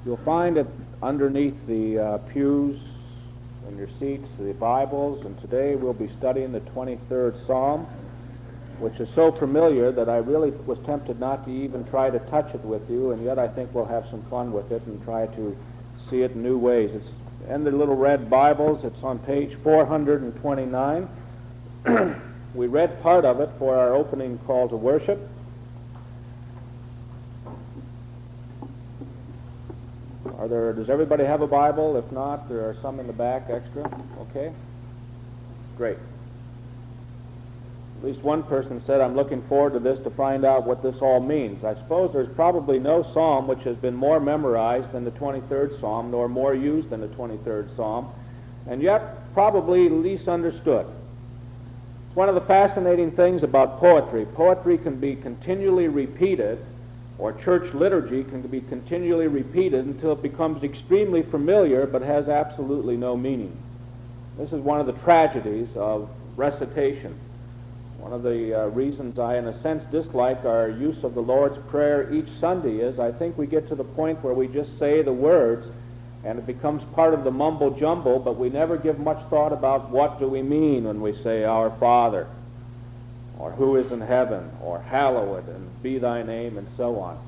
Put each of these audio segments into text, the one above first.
You'll find it underneath the pews in your seats, the Bibles, and today we'll be studying the 23rd Psalm, which is so familiar that I really was tempted not to even try to touch it with you, and yet I think we'll have some fun with it and try to see it in new ways. It's in the little red Bibles. It's on page 429. We read part of it for our opening call to worship. Does everybody have a Bible? If not, there are some in the back extra. Okay? Great. At least one person said, I'm looking forward to this to find out what this all means. I suppose there's probably no psalm which has been more memorized than the 23rd Psalm, nor more used than the 23rd Psalm, and yet probably least understood. It's one of the fascinating things about poetry. Poetry can be continually repeated, or church liturgy can be continually repeated until it becomes extremely familiar but has absolutely no meaning. This is one of the tragedies of recitation. One of the reasons I, in a sense, dislike our use of the Lord's Prayer each Sunday is I think we get to the point where we just say the words and it becomes part of the mumble-jumble, but we never give much thought about what do we mean when we say Our Father, or who is in heaven, or hallowed, and be thy name, and so on.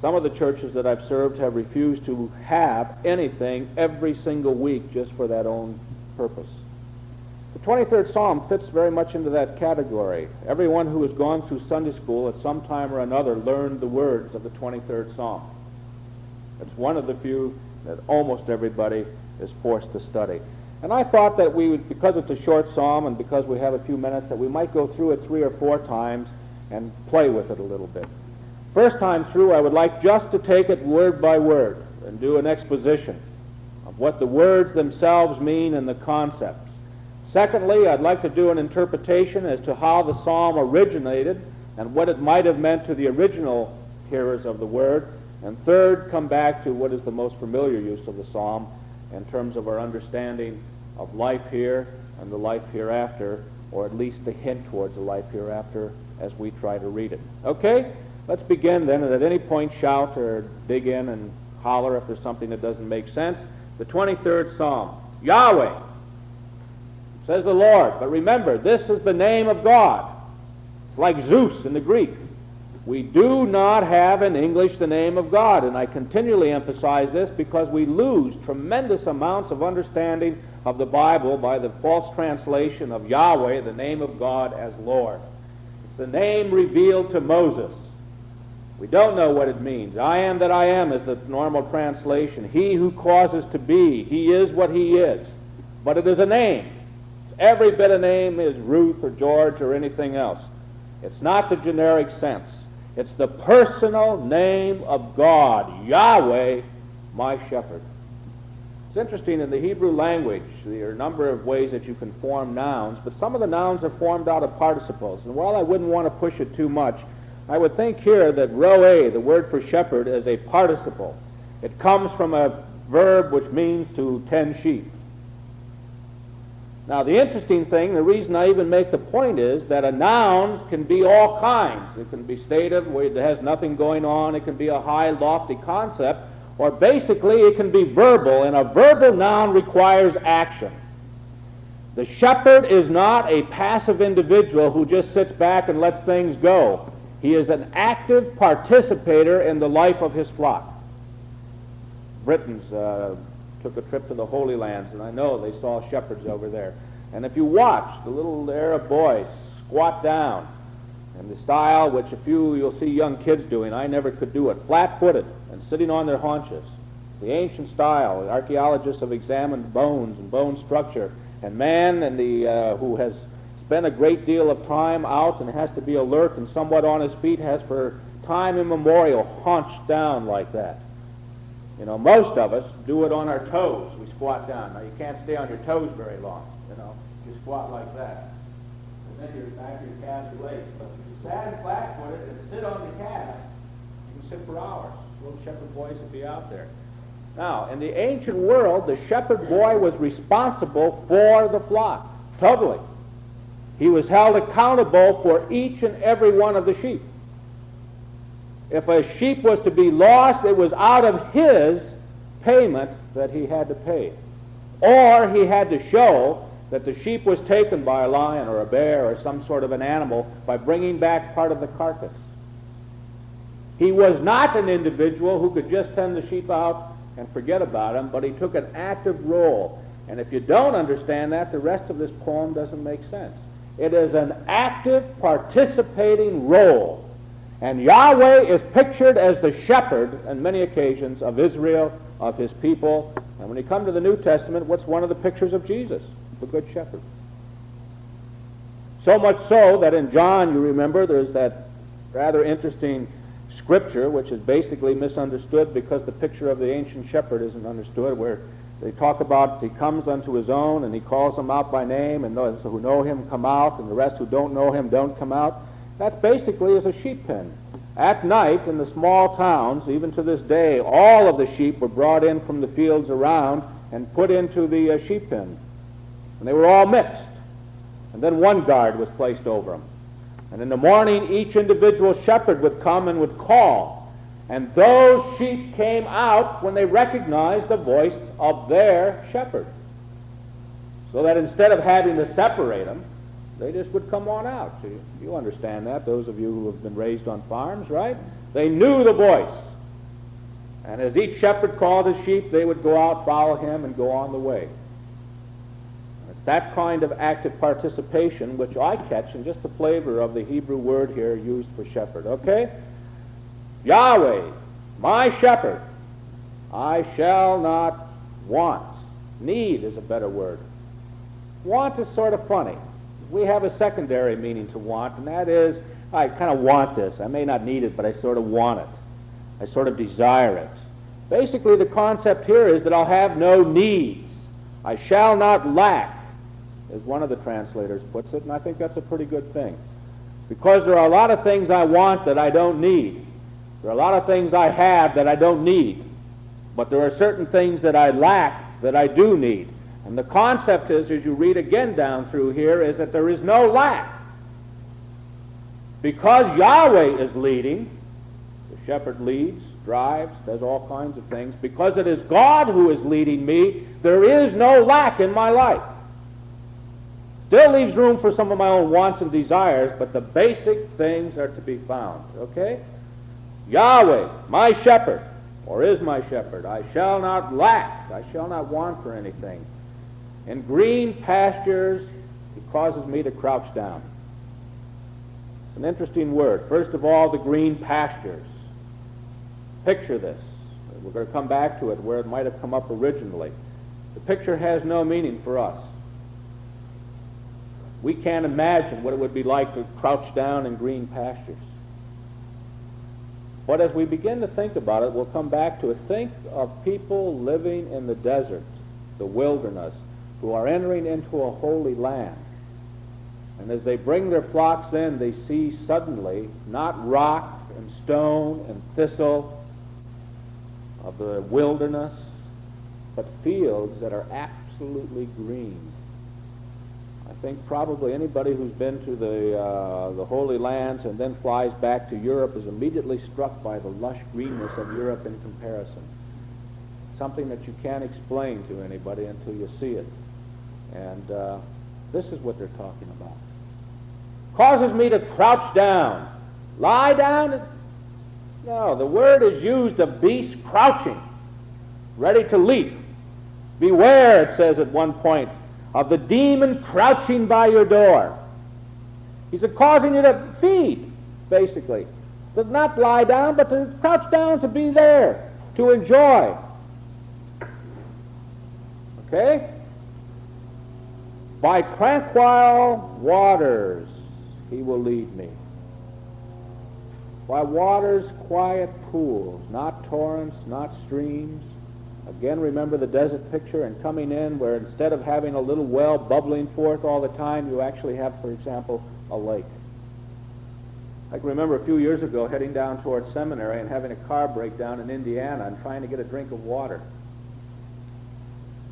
Some of the churches that I've served have refused to have anything every single week just for that own purpose. The 23rd Psalm fits very much into that category. Everyone who has gone through Sunday school at some time or another learned the words of the 23rd Psalm. It's one of the few that almost everybody is forced to study. And I thought that we would, because it's a short psalm and because we have a few minutes, that we might go through it 3 or 4 times and play with it a little bit. First time through, I would like just to take it word by word and do an exposition of what the words themselves mean and the concepts. Secondly, I'd like to do an interpretation as to how the psalm originated and what it might have meant to the original hearers of the word. And third, come back to what is the most familiar use of the psalm in terms of our understanding of life here and the life hereafter, or at least the hint towards the life hereafter as we try to read it. Okay? Let's begin then, and at any point shout or dig in and holler if there's something that doesn't make sense. The 23rd Psalm. Yahweh, says the Lord. But remember, this is the name of God. It's like Zeus in the Greek. We do not have in English the name of God, and I continually emphasize this because we lose tremendous amounts of understanding of the Bible by the false translation of Yahweh, the name of God, as Lord. It's the name revealed to Moses. We don't know what it means. I am that I am is the normal translation. He who causes to be. He is what he is. But it is a name. Every bit of name is Ruth or George or anything else. It's not the generic sense. It's the personal name of God, Yahweh, my shepherd. It's interesting, in the Hebrew language, there are a number of ways that you can form nouns, but some of the nouns are formed out of participles. And while I wouldn't want to push it too much, I would think here that roe, the word for shepherd, is a participle. It comes from a verb which means to tend sheep. Now, the interesting thing, the reason I even make the point is that a noun can be all kinds. It can be stative where it has nothing going on. It can be a high, lofty concept. Or basically, it can be verbal, and a verbal noun requires action. The shepherd is not a passive individual who just sits back and lets things go. He is an active participator in the life of his flock. Britons took a trip to the Holy Lands, and I know they saw shepherds over there. And if you watch the little Arab boys squat down in the style which you'll see young kids doing, I never could do it, flat-footed and sitting on their haunches. The ancient style. Archaeologists have examined bones and bone structure, and man who has spent a great deal of time out and has to be alert and somewhat on his feet has for time immemorial haunched down like that. You know, most of us do it on our toes. We squat down. Now, you can't stay on your toes very long, you know. You squat like that. And then your back of your calves are legs. But if you stand flat-footed and sit on the calf, you can sit for hours. Little shepherd boys will be out there. Now, in the ancient world, the shepherd boy was responsible for the flock, totally. He was held accountable for each and every one of the sheep. If a sheep was to be lost, it was out of his payment that he had to pay. Or he had to show that the sheep was taken by a lion or a bear or some sort of an animal by bringing back part of the carcass. He was not an individual who could just send the sheep out and forget about him, but he took an active role. And if you don't understand that, the rest of this poem doesn't make sense. It is an active, participating role. And Yahweh is pictured as the shepherd on many occasions of Israel, of his people. And when you come to the New Testament, what's one of the pictures of Jesus? The Good Shepherd. So much so that in John, you remember, there's that rather interesting scripture, which is basically misunderstood because the picture of the ancient shepherd isn't understood, where they talk about he comes unto his own and he calls them out by name, and those who know him come out, and the rest who don't know him don't come out. That basically is a sheep pen. At night, in the small towns, even to this day, all of the sheep were brought in from the fields around and put into the sheep pen. And they were all mixed. And then one guard was placed over them. And in the morning, each individual shepherd would come and would call. And those sheep came out when they recognized the voice of their shepherd. So that instead of having to separate them, they just would come on out. So you understand that, those of you who have been raised on farms, right? They knew the voice. And as each shepherd called his sheep, they would go out, follow him, and go on the way. It's that kind of active participation which I catch in just the flavor of the Hebrew word here used for shepherd. Okay? Yahweh, my shepherd, I shall not want. Need is a better word. Want is sort of funny. We have a secondary meaning to want, and that is, I kind of want this. I may not need it, but I sort of want it. I sort of desire it. Basically, the concept here is that I'll have no needs. I shall not lack, as one of the translators puts it, and I think that's a pretty good thing. Because there are a lot of things I want that I don't need. There are a lot of things I have that I don't need. But there are certain things that I lack that I do need. And the concept is, as you read again down through here, is that there is no lack. Because Yahweh is leading, the shepherd leads, drives, does all kinds of things. Because it is God who is leading me, there is no lack in my life. Still leaves room for some of my own wants and desires, but the basic things are to be found. Okay? Yahweh, my shepherd, or is my shepherd, I shall not lack, I shall not want for anything. In green pastures, he causes me to crouch down. It's an interesting word. First of all, the green pastures. Picture this. We're going to come back to it where it might have come up originally. The picture has no meaning for us. We can't imagine what it would be like to crouch down in green pastures. But as we begin to think about it, we'll come back to it. Think of people living in the desert, the wilderness, who are entering into a holy land. And as they bring their flocks in, they see suddenly not rock and stone and thistle of the wilderness, but fields that are absolutely green. I think probably anybody who's been to the Holy Lands and then flies back to Europe is immediately struck by the lush greenness of Europe in comparison. Something that you can't explain to anybody until you see it. And this is what they're talking about. Causes me to crouch down. Lie down? No, the word is used of beasts crouching, ready to leap. Beware, it says at one point, of the demon crouching by your door. He's causing you to feed, basically. To not lie down, but to crouch down, to be there, to enjoy. Okay? By tranquil waters he will lead me. By waters, quiet pools, not torrents, not streams. Again, remember the desert picture and coming in where instead of having a little well bubbling forth all the time, you actually have, for example, a lake. I can remember a few years ago heading down towards seminary and having a car break down in Indiana and trying to get a drink of water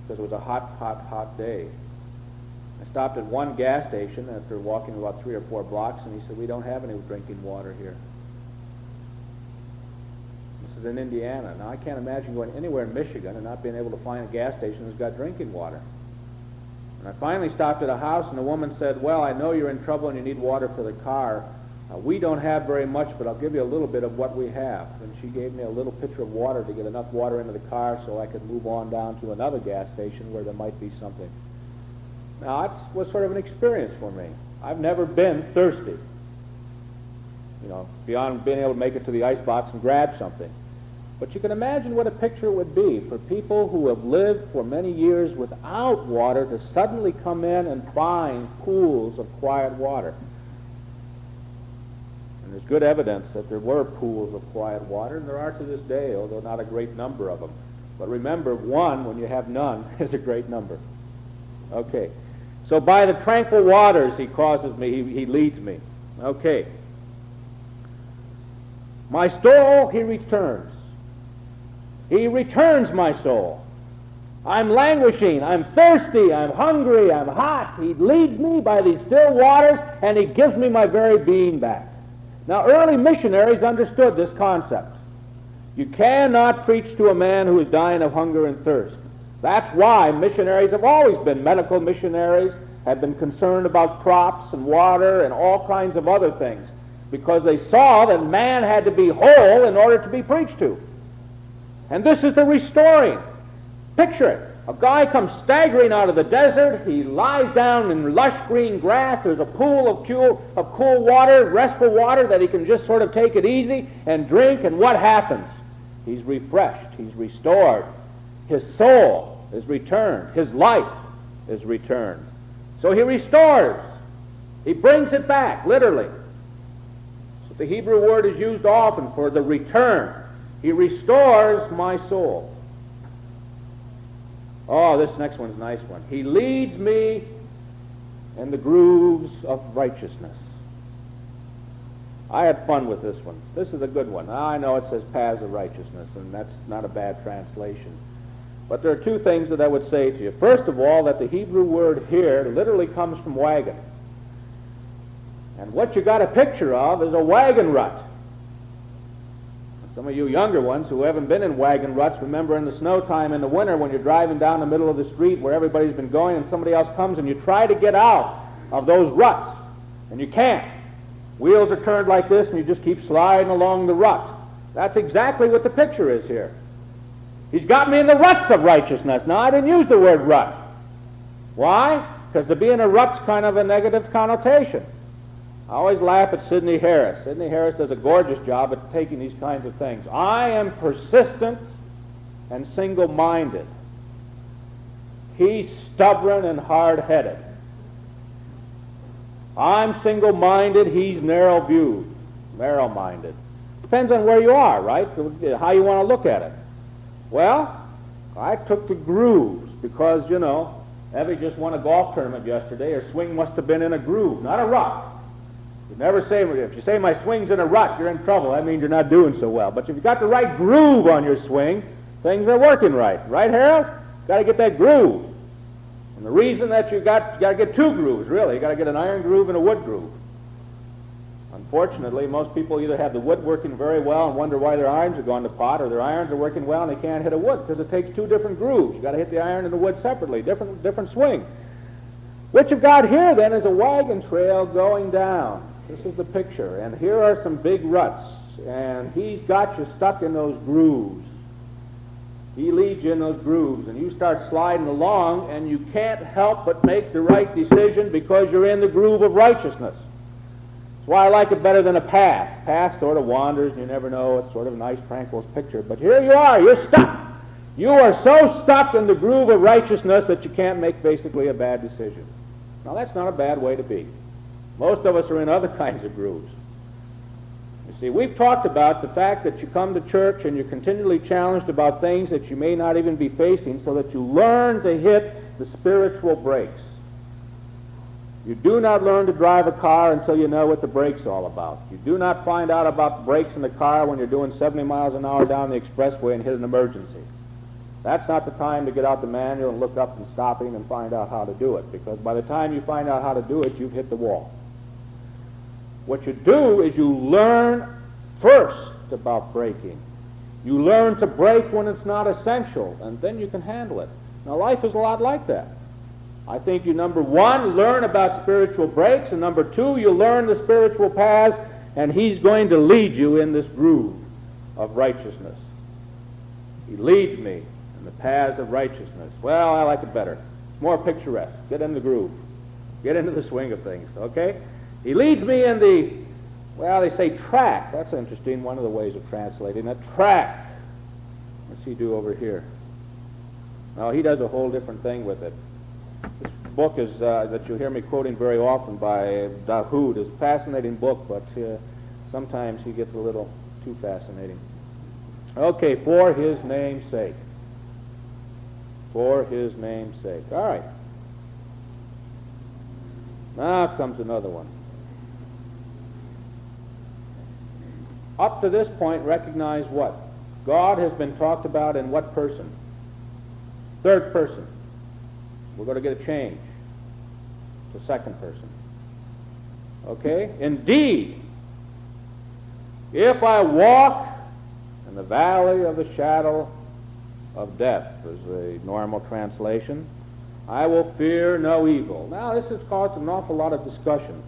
because it was a hot, hot, hot day. I stopped at one gas station after walking about 3 or 4 blocks, and he said, "We don't have any drinking water here." This is in Indiana. Now, I can't imagine going anywhere in Michigan and not being able to find a gas station that's got drinking water. And I finally stopped at a house, and the woman said, well, I know you're in trouble and you need water for the car. We don't have very much, but I'll give you a little bit of what we have. And she gave me a little pitcher of water to get enough water into the car so I could move on down to another gas station where there might be something. Now, that was sort of an experience for me. I've never been thirsty, beyond being able to make it to the icebox and grab something. But you can imagine what a picture it would be for people who have lived for many years without water to suddenly come in and find pools of quiet water. And there's good evidence that there were pools of quiet water, and there are to this day, although not a great number of them. But remember, one, when you have none, is a great number. Okay. So by the tranquil waters he causes me, he leads me. Okay. My soul he returns. He returns my soul. I'm languishing, I'm thirsty, I'm hungry, I'm hot. He leads me by these still waters, and he gives me my very being back. Now, early missionaries understood this concept. You cannot preach to a man who is dying of hunger and thirst. That's why missionaries have always been medical missionaries, have been concerned about crops and water and all kinds of other things, because they saw that man had to be whole in order to be preached to. And this is the restoring. Picture it. A guy comes staggering out of the desert. He lies down in lush green grass. There's a pool of cool water, restful water, that he can just sort of take it easy and drink. And what happens? He's refreshed. He's restored. His soul is returned. His life is returned. So he restores. He brings it back, literally. So the Hebrew word is used often for the return. He restores my soul. Oh, this next one's a nice one. He leads me in the grooves of righteousness. I had fun with this one. This is a good one. Now, I know it says paths of righteousness, and that's not a bad translation. But there are two things that I would say to you. First of all, that the Hebrew word here literally comes from wagon. And what you got a picture of is a wagon rut. Some of you younger ones who haven't been in wagon ruts remember in the snow time in the winter when you're driving down the middle of the street where everybody's been going and somebody else comes and you try to get out of those ruts and you can't. Wheels are turned like this and you just keep sliding along the rut. That's exactly what the picture is here. He's got me in the ruts of righteousness. Now, I didn't use the word rut. Why? Because to be in a rut's kind of a negative connotation. I always laugh at Sidney Harris. Sidney Harris does a gorgeous job at taking these kinds of things. I am persistent and single-minded. He's stubborn and hard-headed. I'm single-minded. He's narrow-viewed, narrow-minded. Depends on where you are, right? How you want to look at it. Well, I took the grooves because, Evie just won a golf tournament yesterday. Her swing must have been in a groove, not a rut. You never say, if you say my swing's in a rut, you're in trouble. That means you're not doing so well. But if you've got the right groove on your swing, things are working right. Right, Harold? Got to get that groove. And the reason that you got to get two grooves, really. You got to get an iron groove and a wood groove. Unfortunately, most people either have the wood working very well and wonder why their irons are going to pot, or their irons are working well and they can't hit a wood because it takes two different grooves. You got to hit the iron and the wood separately, different swing. What you've got here then is a wagon trail going down. This is the picture, and here are some big ruts, and he's got you stuck in those grooves. He leads you in those grooves, and you start sliding along, and you can't help but make the right decision because you're in the groove of righteousness. That's why I like it better than a path. Path sort of wanders, and you never know. It's sort of a nice, tranquil picture. But here you are. You're stuck. You are so stuck in the groove of righteousness that you can't make basically a bad decision. Now, that's not a bad way to be. Most of us are in other kinds of grooves. You see, we've talked about the fact that you come to church and you're continually challenged about things that you may not even be facing so that you learn to hit the spiritual brakes. You do not learn to drive a car until you know what the brake's all about. You do not find out about the brakes in the car when you're doing 70 miles an hour down the expressway and hit an emergency. That's not the time to get out the manual and look up and stopping and find out how to do it, because by the time you find out how to do it, you've hit the wall. What you do is you learn first about braking. You learn to break when it's not essential, and then you can handle it. Now, life is a lot like that. I think you, number one, learn about spiritual breaks, and number two, you learn the spiritual paths, and He's going to lead you in this groove of righteousness. He leads me in the paths of righteousness. Well, I like it better. It's more picturesque. Get in the groove. Get into the swing of things, okay? He leads me in the, well, they say track. That's interesting, one of the ways of translating it. Track. What's he do over here? No, he does a whole different thing with it. This book is, that you'll hear me quoting very often by Dahoud, is a fascinating book, but sometimes he gets a little too fascinating. Okay, for His name's sake. For His name's sake. All right. Now comes another one. Up to this point, recognize what? God has been talked about in what person? Third person. We're going to get a change to second person. Okay? Indeed, if I walk in the valley of the shadow of death, is the normal translation, I will fear no evil. Now, this has caused an awful lot of discussion.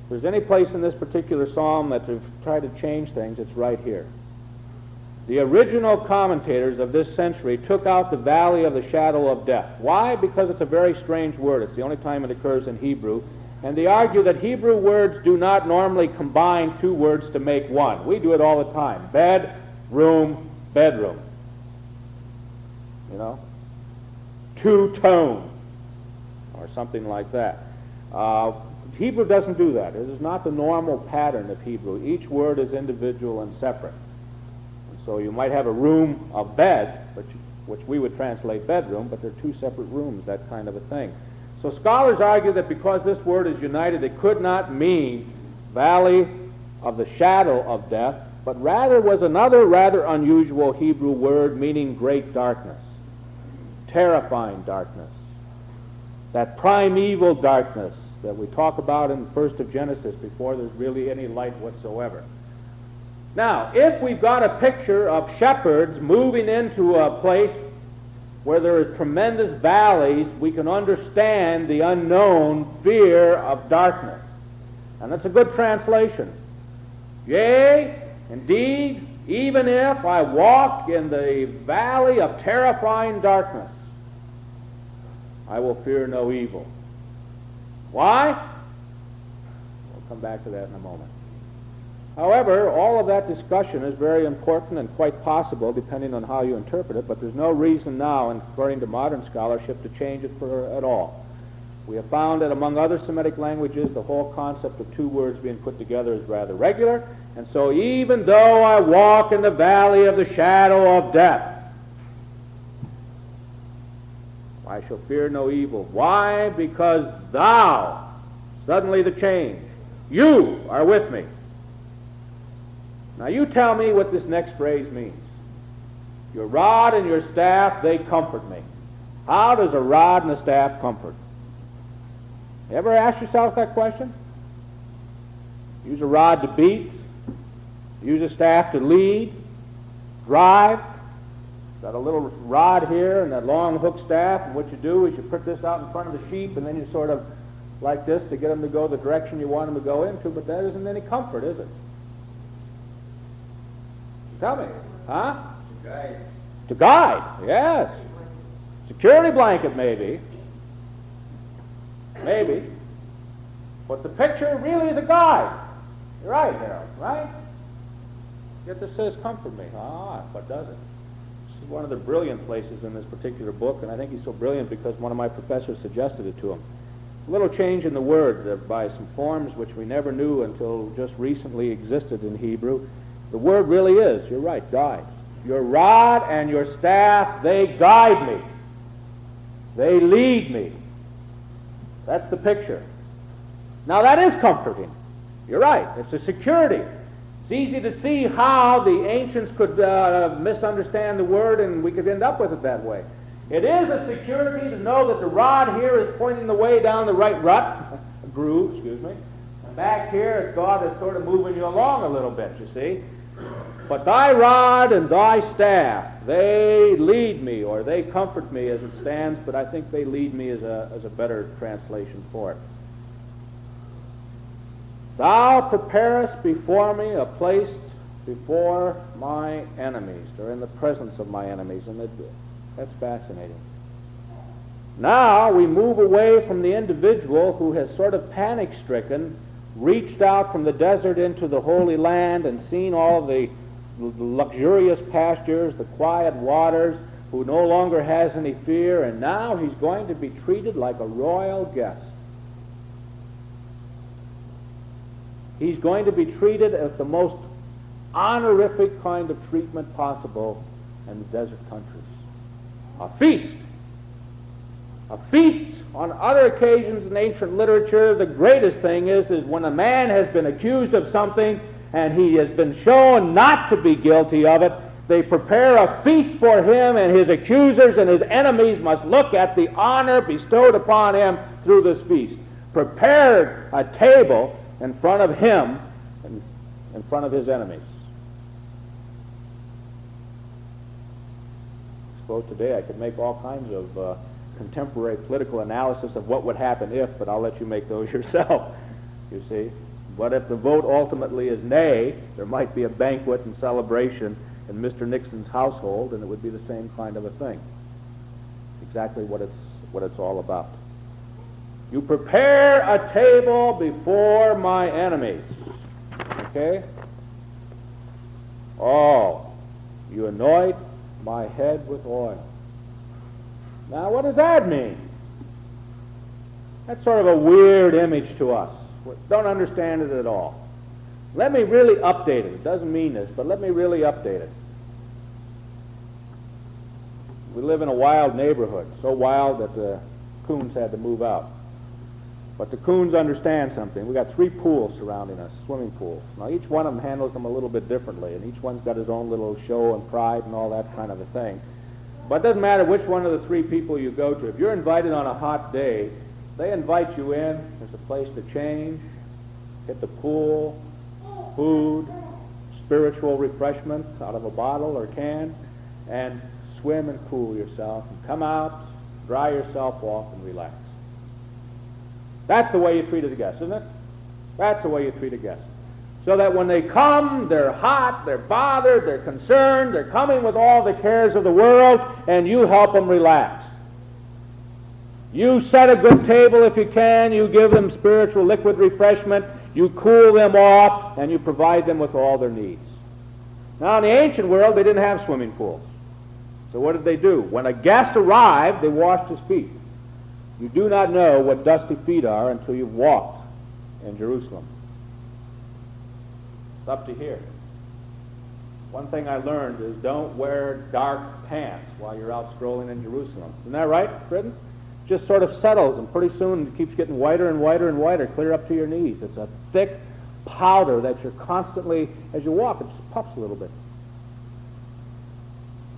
If there's any place in this particular psalm that they've tried to change things, it's right here. The original commentators of this century took out the valley of the shadow of death. Why? Because it's a very strange word. It's the only time it occurs in Hebrew. And they argue that Hebrew words do not normally combine two words to make one. We do it all the time. Bed, room, bedroom. You know? Two-tone, or something like that. Hebrew doesn't do that. It is not the normal pattern of Hebrew. Each word is individual and separate. So you might have a room of bed, which we would translate bedroom, but they're two separate rooms, that kind of a thing. So scholars argue that because this word is united, it could not mean valley of the shadow of death, but rather was another rather unusual Hebrew word meaning great darkness, terrifying darkness, that primeval darkness that we talk about in the first of Genesis before there's really any light whatsoever. Now, if we've got a picture of shepherds moving into a place where there are tremendous valleys, we can understand the unknown fear of darkness. And that's a good translation. Yea, indeed, even if I walk in the valley of terrifying darkness, I will fear no evil. Why? We'll come back to that in a moment. However, all of that discussion is very important and quite possible depending on how you interpret it, but there's no reason now, according to modern scholarship, to change it at all. We have found that among other Semitic languages, the whole concept of two words being put together is rather regular, and so even though I walk in the valley of the shadow of death, I shall fear no evil. Why? Because thou, suddenly the change, you are with me. Now you tell me what this next phrase means. Your rod and your staff, they comfort me. How does a rod and a staff comfort? You ever ask yourself that question? Use a rod to beat, use a staff to lead, drive. Got a little rod here and that long hook staff, and what you do is you put this out in front of the sheep, and then you sort of like this to get them to go the direction you want them to go into, but that isn't any comfort, is it? Tell me. Huh? To guide. To guide, yes. Security blanket, maybe. Maybe. But the picture really is a guide. You're right, Harold, right? Yet this says comfort me. Ah, but does it? This is one of the brilliant places in this particular book, and I think he's so brilliant because one of my professors suggested it to him. A little change in the word by some forms which we never knew until just recently existed in Hebrew. The word really is, you're right, guide. Your rod and your staff, they guide me. They lead me. That's the picture. Now that is comforting. You're right, it's a security. It's easy to see how the ancients could misunderstand the word and we could end up with it that way. It is a security to know that the rod here is pointing the way down the right rut, groove, excuse me. And back here, it's God that's sort of moving you along a little bit, you see. But thy rod and thy staff, they lead me, or they comfort me as it stands, but I think they lead me as a better translation for it. Thou preparest before me a place before my enemies, or in the presence of my enemies, and that's fascinating. Now we move away from the individual who has sort of panic-stricken, reached out from the desert into the Holy Land and seen all the luxurious pastures, the quiet waters, who no longer has any fear, and now he's going to be treated like a royal guest. He's going to be treated as the most honorific kind of treatment possible in the desert countries. A feast. A feast. On other occasions in ancient literature, the greatest thing is when a man has been accused of something and he has been shown not to be guilty of it, they prepare a feast for him, and his accusers and his enemies must look at the honor bestowed upon him through this feast. Prepared a table in front of him and in front of his enemies. I suppose today I could make all kinds of contemporary political analysis of what would happen if, but I'll let you make those yourself, you see. But if the vote ultimately is nay, there might be a banquet and celebration in Mr. Nixon's household, and it would be the same kind of a thing. Exactly what it's all about. You prepare a table before my enemies. Okay? Oh, you anoint my head with oil. Now, what does that mean? That's sort of a weird image to us. We don't understand it at all. Let me really update it. It doesn't mean this, but let me really update it. We live in a wild neighborhood, so wild that the coons had to move out. But the coons understand something. We got 3 pools surrounding us, swimming pools. Now, each one of them handles them a little bit differently, and each one's got his own little show and pride and all that kind of a thing. But it doesn't matter which one of the 3 people you go to. If you're invited on a hot day, they invite you in. There's a place to change, hit the pool, food, spiritual refreshment out of a bottle or can, and swim and cool yourself, and come out, dry yourself off, and relax. That's the way you treat a guest, isn't it? That's the way you treat a guest. So that when they come, they're hot, they're bothered, they're concerned, they're coming with all the cares of the world, and you help them relax. You set a good table if you can, you give them spiritual liquid refreshment, you cool them off, and you provide them with all their needs. Now, in the ancient world, they didn't have swimming pools. So what did they do? When a guest arrived, they washed his feet. You do not know what dusty feet are until you've walked in Jerusalem. It's up to here. One thing I learned is don't wear dark pants while you're out strolling in Jerusalem. Isn't that right, Britain? Just sort of settles, and pretty soon it keeps getting whiter and whiter and whiter, clear up to your knees. It's a thick powder that you're constantly, as you walk, it just puffs a little bit.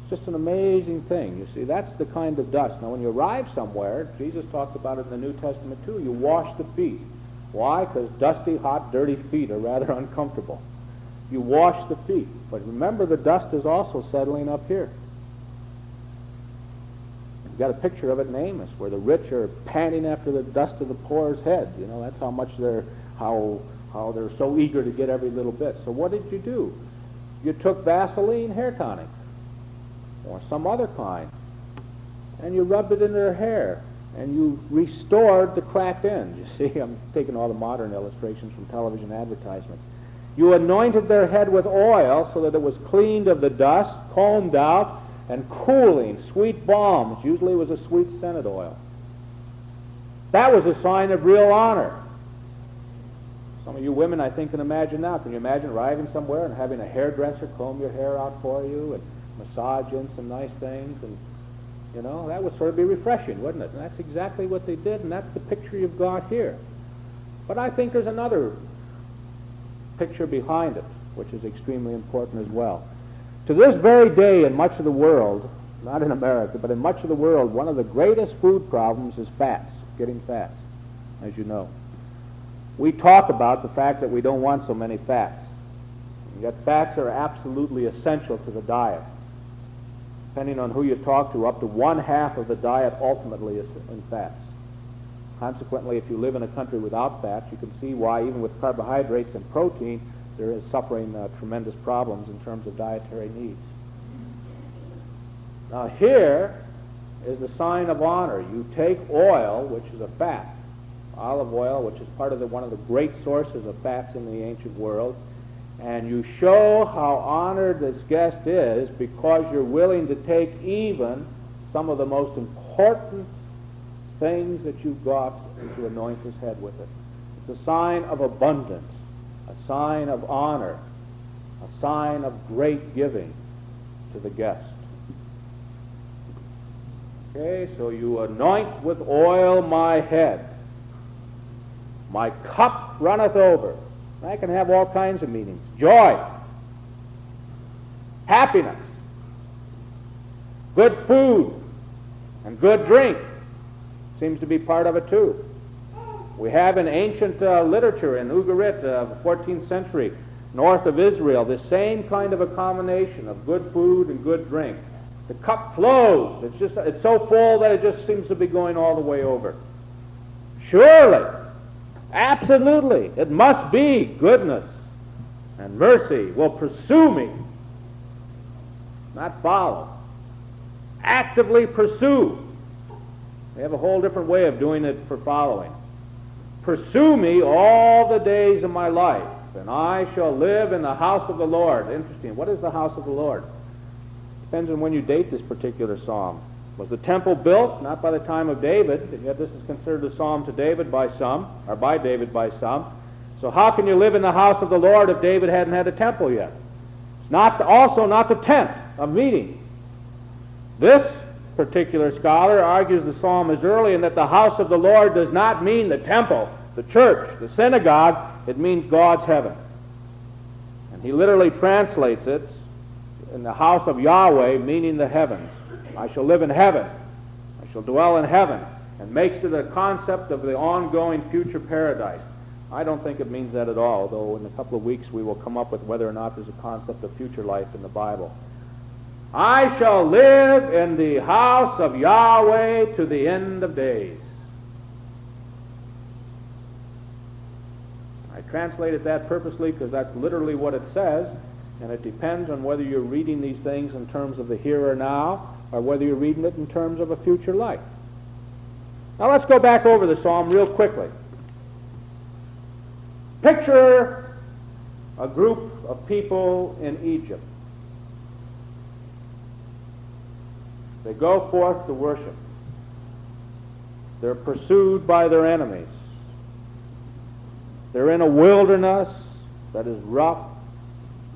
It's just an amazing thing. You see, that's the kind of dust. Now, when you arrive somewhere, Jesus talks about it in the New Testament too, you wash the feet. Why? Because dusty, hot, dirty feet are rather uncomfortable. You wash the feet. But remember, the dust is also settling up here. You've got a picture of it in Amos, where the rich are panting after the dust of the poor's head. You know, that's how much how they're so eager to get every little bit. So what did you do? You took Vaseline hair tonic, or some other kind, and you rubbed it into their hair, and you restored the cracked end. You see, I'm taking all the modern illustrations from television advertisements. You anointed their head with oil so that it was cleaned of the dust, combed out, and cooling, sweet balm, which usually was a sweet scented oil. That was a sign of real honor. Some of you women, I think, can imagine now. Can you imagine arriving somewhere and having a hairdresser comb your hair out for you and massage in some nice things? And, you know, that would sort of be refreshing, wouldn't it? And that's exactly what they did, and that's the picture you've got here. But I think there's another picture behind it, which is extremely important as well. To this very day in much of the world, not in America, but in much of the world, one of the greatest food problems is fats, getting fats, as you know. We talk about the fact that we don't want so many fats. Yet fats are absolutely essential to the diet. Depending on who you talk to, up to 1/2 of the diet ultimately is in fats. Consequently, if you live in a country without fats, you can see why even with carbohydrates and protein, there is suffering tremendous problems in terms of dietary needs. Now here is the sign of honor. You take oil, which is a fat, olive oil, which is part of one of the great sources of fats in the ancient world, and you show how honored this guest is because you're willing to take even some of the most important things that you've got and to anoint his head with it. It's a sign of abundance, a sign of honor, a sign of great giving to the guest. Okay, so you anoint with oil my head. My cup runneth over. That can have all kinds of meanings. Joy, happiness, good food, and good drink seems to be part of it too. We have in ancient literature in Ugarit, 14th century, north of Israel, the same kind of a combination of good food and good drink. The cup flows. It's so full that it just seems to be going all the way over. Surely, absolutely, it must be goodness and mercy will pursue me, not follow. Actively pursue. They have a whole different way of doing it for following. Pursue me all the days of my life, and I shall live in the house of the Lord. Interesting. What is the house of the Lord? Depends on when you date this particular psalm. Was the temple built? Not by the time of David, and yet this is considered a psalm to David by some, or by David by some. So how can you live in the house of the Lord if David hadn't had a temple yet? It's also not the tent of meeting. This particular scholar argues the psalm is early and that the house of the Lord does not mean the temple, the church, the synagogue. It means God's heaven. And he literally translates it in the house of Yahweh, meaning the heavens. I shall live in heaven. I shall dwell in heaven. And makes it a concept of the ongoing future paradise. I don't think it means that at all, though in a couple of weeks we will come up with whether or not there's a concept of future life in the Bible. I shall live in the house of Yahweh to the end of days. I translated that purposely because that's literally what it says, and it depends on whether you're reading these things in terms of the here or now, or whether you're reading it in terms of a future life. Now let's go back over the psalm real quickly. Picture a group of people in Egypt. They go forth to worship. They're pursued by their enemies. They're in a wilderness that is rough,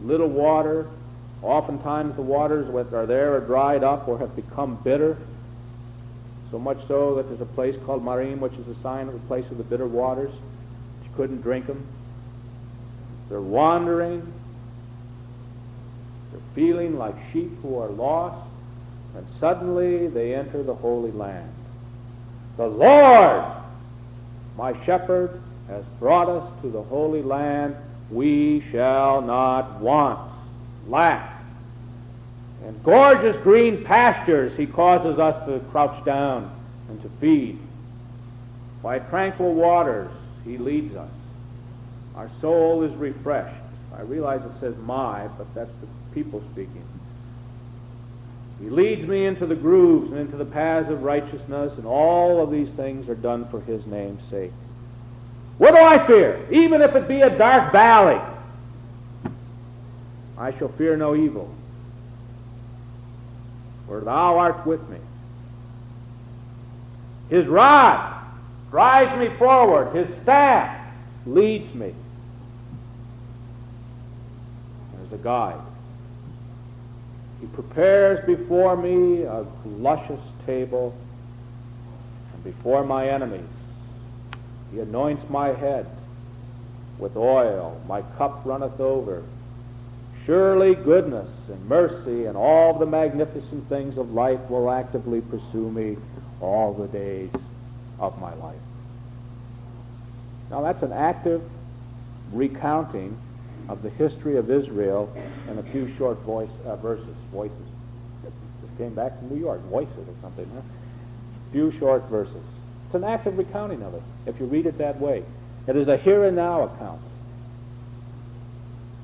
little water. Oftentimes the waters that are there are dried up or have become bitter. So much so that there's a place called Marim, which is a sign of the place of the bitter waters. You couldn't drink them. They're wandering. They're feeling like sheep who are lost. And suddenly they enter the Holy Land. The Lord, my shepherd, has brought us to the Holy Land. We shall not want, lack. In gorgeous green pastures he causes us to crouch down and to feed. By tranquil waters he leads us. Our soul is refreshed. I realize it says my, but that's the people speaking. He leads me into the grooves and into the paths of righteousness, and all of these things are done for his name's sake. What do I fear? Even if it be a dark valley, I shall fear no evil, for thou art with me. His rod drives me forward. His staff leads me as a guide. He prepares before me a luscious table, and before my enemies he anoints my head with oil. My cup runneth over. Surely goodness and mercy and all the magnificent things of life will actively pursue me all the days of my life. Now that's an active recounting of the history of Israel in a few short voices. Just came back from New York, voices or something, huh? Few short verses. It's an active recounting of it, if you read it that way. It is a here and now account.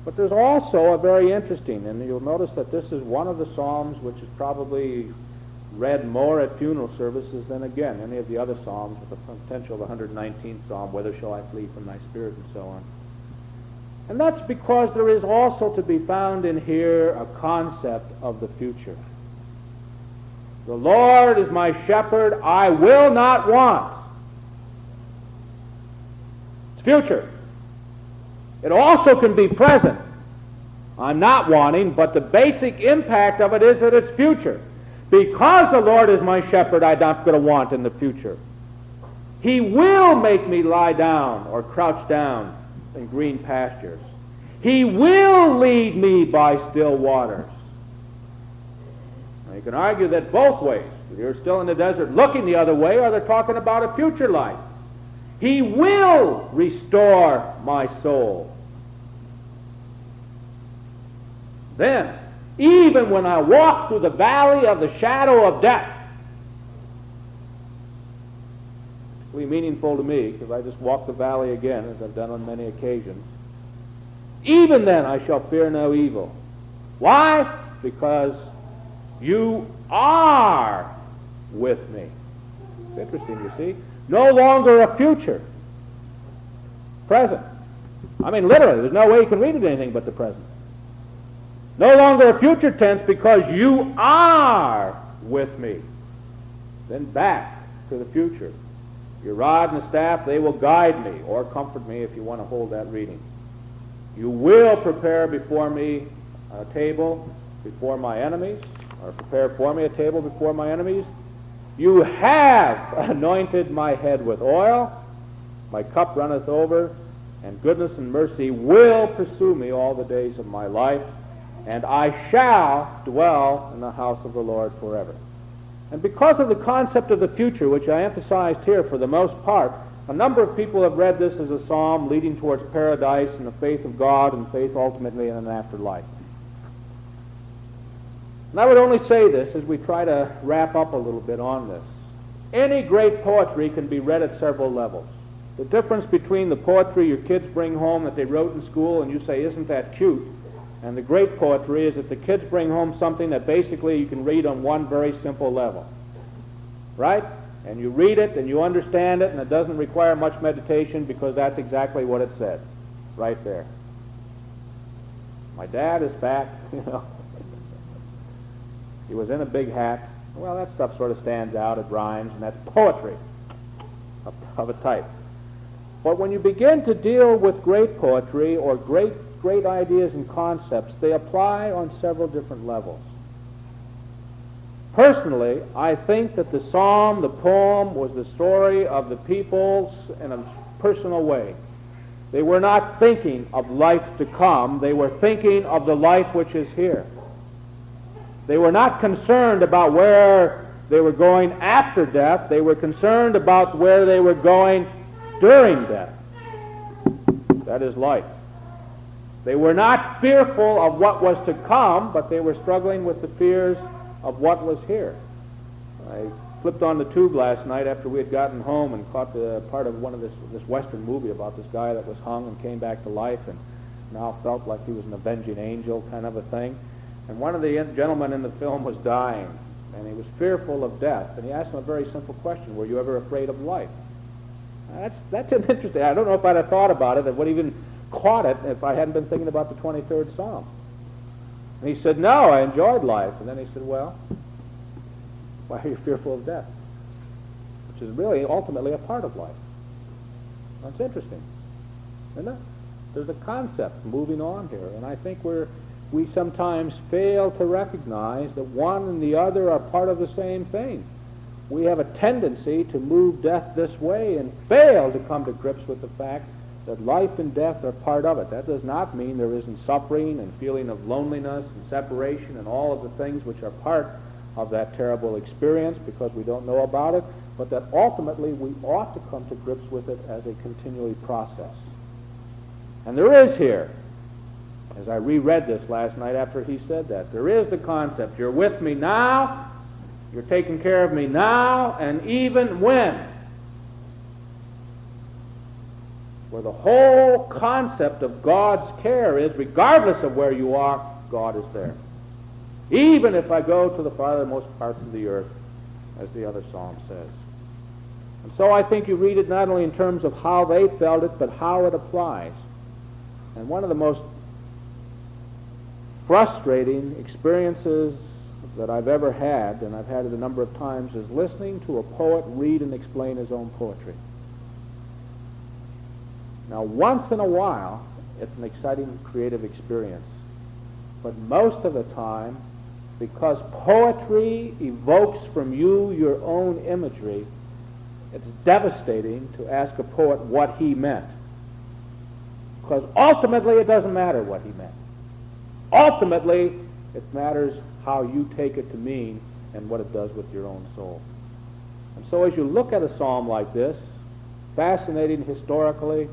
But there's also a very interesting, and you'll notice that this is one of the Psalms which is probably read more at funeral services than, again, any of the other Psalms, with the potential of the 119th Psalm, whither shall I flee from thy spirit, and so on. And that's because there is also to be found in here a concept of the future. The Lord is my shepherd, I will not want. It's future. It also can be present. I'm not wanting, but the basic impact of it is that it's future. Because the Lord is my shepherd, I'm not going to want in the future. He will make me lie down or crouch down in green pastures. He will lead me by still waters. Now you can argue that both ways. If you're still in the desert looking the other way, or they're talking about a future life. He will restore my soul. Then, even when I walk through the valley of the shadow of death, it's really meaningful to me because I just walk the valley again, as I've done on many occasions. Even then I shall fear no evil. Why? Because you are with me. It's interesting, you see. No longer a future. Present. I mean, literally, there's no way you can read it anything but the present. No longer a future tense because you are with me. Then back to the future. Your rod and the staff, they will guide me or comfort me if you want to hold that reading. You will prepare before me a table before my enemies, or prepare for me a table before my enemies. You have anointed my head with oil. My cup runneth over, and goodness and mercy will pursue me all the days of my life, and I shall dwell in the house of the Lord forever. And because of the concept of the future, which I emphasized here for the most part, a number of people have read this as a psalm leading towards paradise and the faith of God and faith ultimately in an afterlife. And I would only say this as we try to wrap up a little bit on this. Any great poetry can be read at several levels. The difference between the poetry your kids bring home that they wrote in school and you say, isn't that cute? And the great poetry is that the kids bring home something that basically you can read on one very simple level. Right? And you read it and you understand it, and it doesn't require much meditation because that's exactly what it said. Right there. My dad is fat, you know. He was in a big hat. Well, that stuff sort of stands out. It rhymes, and that's poetry of a type. But when you begin to deal with great poetry or great ideas and concepts, they apply on several different levels. Personally, I think that the psalm, the poem, was the story of the peoples in a personal way. They were not thinking of life to come. They were thinking of the life which is here. They were not concerned about where they were going after death. They were concerned about where they were going during death. That is life. They were not fearful of what was to come, but they were struggling with the fears of what was here. I flipped on the tube last night after we had gotten home and caught the part of one of this Western movie about this guy that was hung and came back to life and now felt like he was an avenging angel kind of a thing. And one of the gentlemen in the film was dying, and he was fearful of death. And he asked him a very simple question: were you ever afraid of life? That's an interesting. I don't know if I'd have thought about it, and would even caught it if I hadn't been thinking about the 23rd Psalm. And he said, no, I enjoyed life. And then he said, well, why are you fearful of death? Which is really ultimately a part of life. That's interesting, isn't it? There's a concept moving on here, and I think we sometimes fail to recognize that one and the other are part of the same thing. We have a tendency to move death this way and fail to come to grips with the fact that life and death are part of it. That does not mean there isn't suffering and feeling of loneliness and separation and all of the things which are part of that terrible experience because we don't know about it, but that ultimately we ought to come to grips with it as a continuing process. And there is here as I reread this last night after he said that. There is the concept. You're with me now, you're taking care of me now, and even when. Where the whole concept of God's care is, regardless of where you are, God is there. Even if I go to the farthermost parts of the earth, as the other psalm says. And so I think you read it not only in terms of how they felt it, but how it applies. And one of the most frustrating experiences that I've ever had, and I've had it a number of times, is listening to a poet read and explain his own poetry. Now, once in a while, it's an exciting creative experience. But most of the time, because poetry evokes from you your own imagery, it's devastating to ask a poet what he meant. Because ultimately it doesn't matter what he meant. Ultimately, it matters how you take it to mean and what it does with your own soul. And so as you look at a psalm like this, fascinating historically,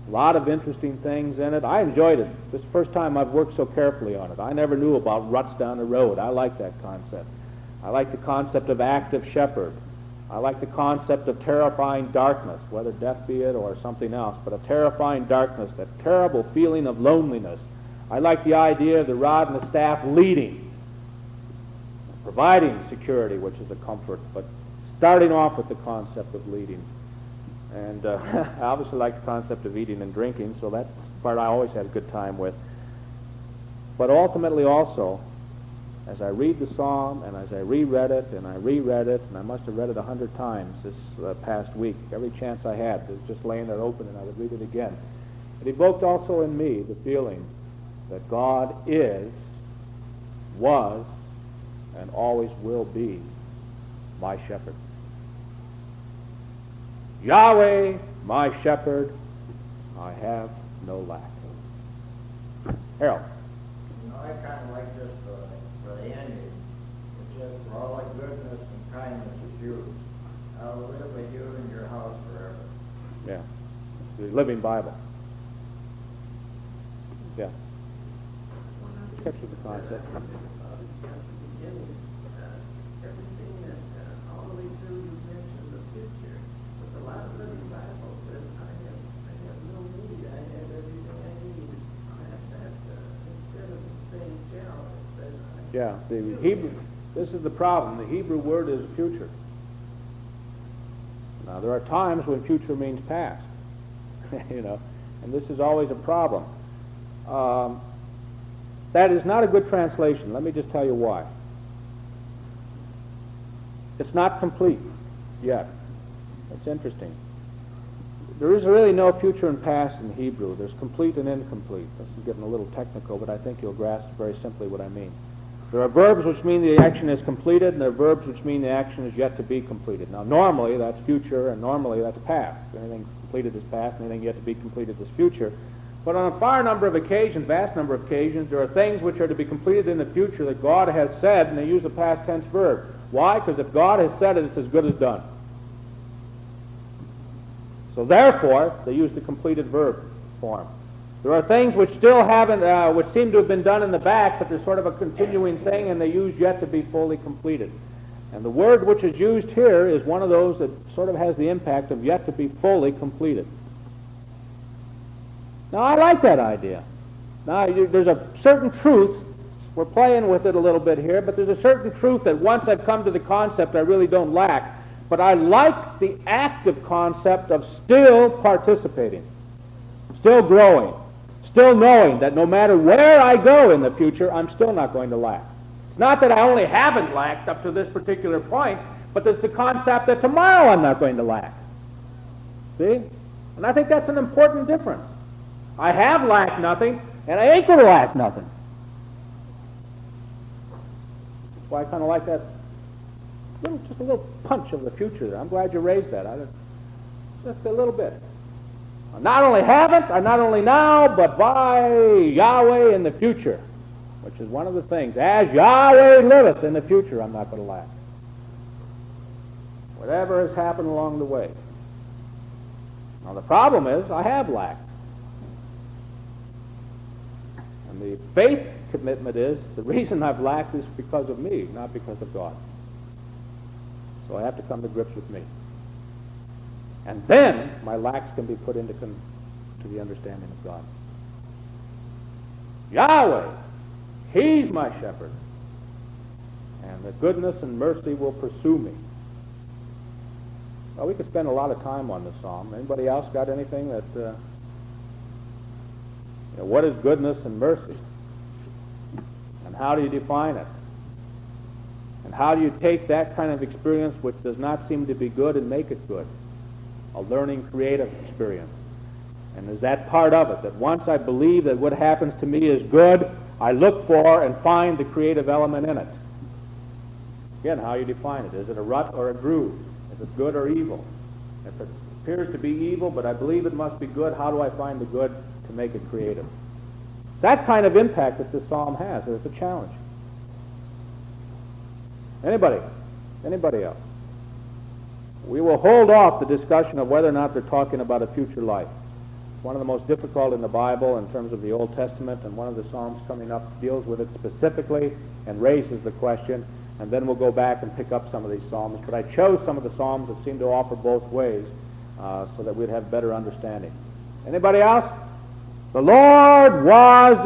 a lot of interesting things in it. I enjoyed it. This is the first time I've worked so carefully on it. I never knew about ruts down the road. I like that concept. I like the concept of active shepherd. I like the concept of terrifying darkness, whether death be it or something else, but a terrifying darkness, that terrible feeling of loneliness. I like the idea of the rod and the staff leading, providing security, which is a comfort, but starting off with the concept of leading. And I obviously like the concept of eating and drinking, so that part I always had a good time with. But ultimately also, as I read the psalm, and as I reread it, and I must have read it 100 times this past week, every chance I had, it was just laying there open, and I would read it again. It evoked also in me the feeling that God is, was, and always will be my shepherd. Yahweh, my shepherd, I have no lack. Harold. I kind of like this for the ending. It says, for all thy goodness and kindness is yours. I'll live with you in your house forever. Yeah. It's the Living Bible. Yeah. Captures the concept. Everything that all the way through you mentioned the future. But a lot of Living Bible says, I have no need. I have everything I need. Instead of saying shall, it says I Yeah, the Hebrew, this is the problem. The Hebrew word is future. Now, there are times when future means past, and this is always a problem. That is not a good translation. Let me just tell you why. It's not complete yet. That's interesting. There is really no future and past in Hebrew. There's complete and incomplete. This is getting a little technical, but I think you'll grasp very simply what I mean. There are verbs which mean the action is completed, and there are verbs which mean the action is yet to be completed. Now, normally that's future, and normally that's past. Anything completed is past, anything yet to be completed is future. But on a vast number of occasions, there are things which are to be completed in the future that God has said, and they use a past tense verb. Why? Because if God has said it, it's as good as done. So therefore, they use the completed verb form. There are things which still haven't, which seem to have been done in the back, but they're sort of a continuing thing, and they use yet to be fully completed. And the word which is used here is one of those that sort of has the impact of yet to be fully completed. Now, I like that idea. Now, there's a certain truth. We're playing with it a little bit here, but there's a certain truth that once I've come to the concept, I really don't lack. But I like the active concept of still participating, still growing, still knowing that no matter where I go in the future, I'm still not going to lack. It's not that I only haven't lacked up to this particular point, but there's the concept that tomorrow I'm not going to lack. See? And I think that's an important difference. I have lacked nothing, and I ain't going to lack nothing. That's why I kind of like that, just a little punch of the future there. I'm glad you raised that. Just a little bit. I not only haven't, I not only now, but by Yahweh in the future, which is one of the things. As Yahweh liveth in the future, I'm not going to lack. Whatever has happened along the way. Now the problem is, I have lacked. And the faith commitment is, the reason I've lacked is because of me, not because of God. So I have to come to grips with me. And then my lacks can be put into to the understanding of God. Yahweh, He's my shepherd. And the goodness and mercy will pursue me. Well, we could spend a lot of time on this psalm. Anybody else got anything that, what is goodness and mercy? And how do you define it? And how do you take that kind of experience which does not seem to be good and make it good? A learning, creative experience. And is that part of it? That once I believe that what happens to me is good, I look for and find the creative element in it. Again, how you define it. Is it a rut or a groove? Is it good or evil? If it appears to be evil, but I believe it must be good, how do I find the good to make it creative? That kind of impact that this psalm has, it's a challenge. Anybody? Anybody else? We will hold off the discussion of whether or not they're talking about a future life. It's one of the most difficult in the Bible in terms of the Old Testament, and one of the Psalms coming up deals with it specifically and raises the question, and then we'll go back and pick up some of these Psalms. But I chose some of the Psalms that seem to offer both ways so that we'd have better understanding. Anybody else? The Lord was